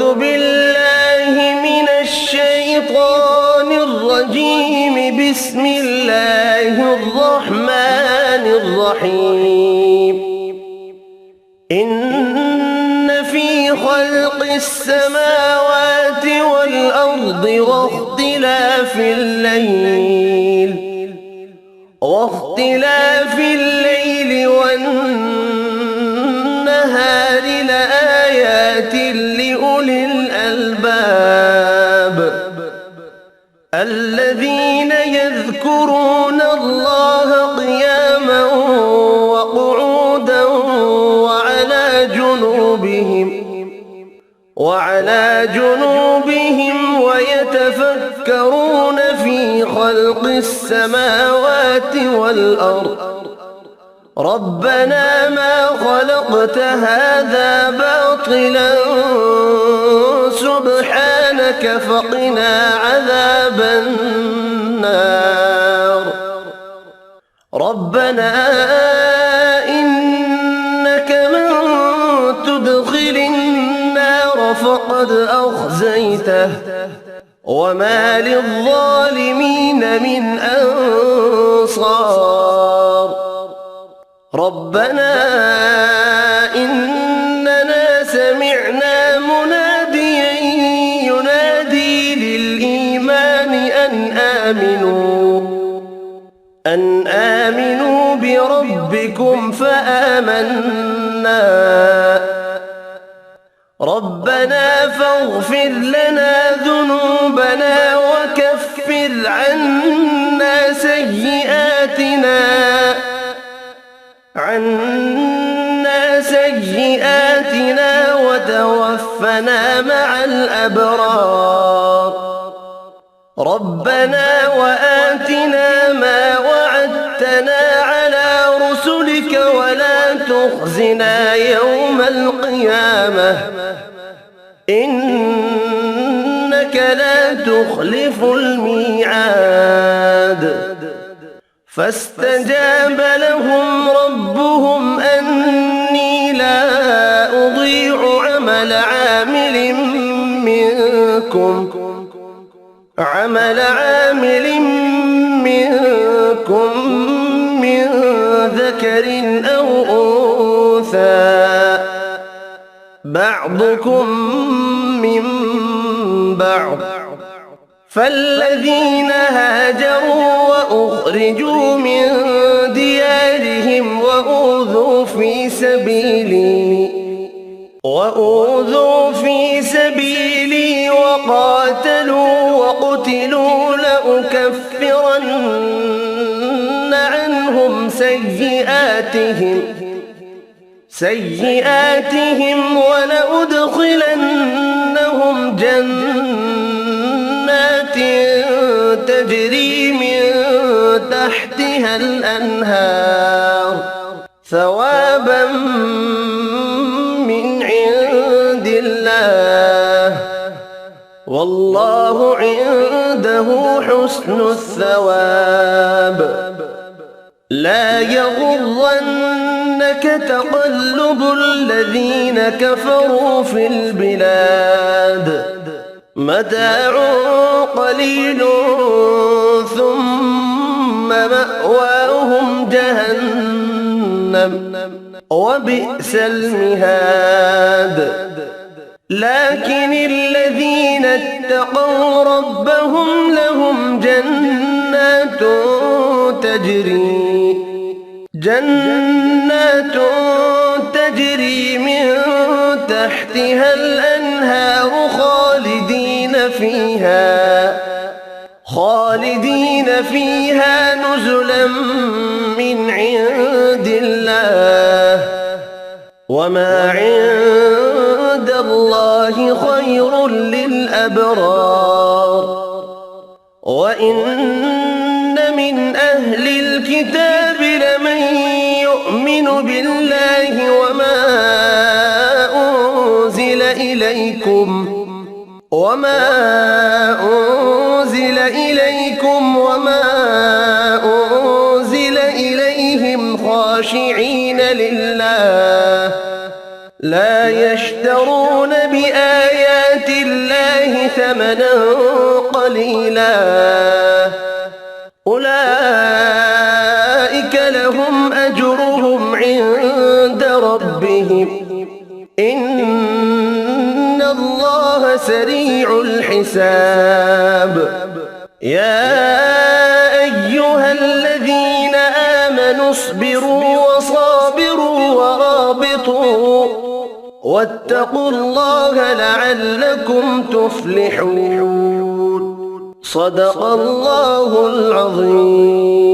أعوذ بالله من الشيطان الرجيم. بسم الله الرحمن الرحيم. إن في خلق السماوات والأرض واختلاف الليل والنهار لآيات لأولي الألباب الذين يذكرون الله قياما وقعودا وعلى جنوبهم ويتفكرون في خلق السماوات والأرض ربنا ما خلقت هذا باطلا سبحانك فقنا عذاب النار. ربنا إنك من تدخل النار فقد أخزيته وما للظالمين من أنصار. ربنا إننا سمعنا مناديا ينادي للإيمان أن آمنوا بربكم فآمنا. ربنا فاغفر لنا ذنوبنا وكفر عنا سيئاتنا وتوفنا مع الأبرار. ربنا وآتنا ما وعدتنا على رسلك ولا تخزنا يوم القيامة إنك لا تخلف الميعاد. فاستجاب لهم ربهم أني لا أضيع عمل عامل منكم من ذكر أو أنثى بعضكم من بعض. فالذين هاجروا وأخرجوا من ديارهم وأوذوا في سبيلي وقاتلوا وقتلوا لأكفرن عنهم سيئاتهم ولأدخلنهم جنات تجري من تحتها الأنهار ثوابا من عند الله والله عنده حسن الثواب. لا يغرنك تقلب الذين كفروا في البلاد متاع قليل ثم مأواهم جهنم وبئس المهاد. لكن الذين اتقوا ربهم لهم جنات تجري من تحتها الأنهار خالدين فيها نزلا من عند الله وما عند الله خير للأبرار. وإن من أهل الكتاب لمن يؤمن بالله وما أنزل إليكم وما أنزل إليهم خاشعين لله لا يشترون بآيات ثمنا قليلا أولئك لهم أجرهم عند ربهم إن الله سريع الحساب يا أيها الذين آمنوا اصبروا وصابروا ورابطوا واتقوا الله لعلكم تفلحون صدق الله العظيم.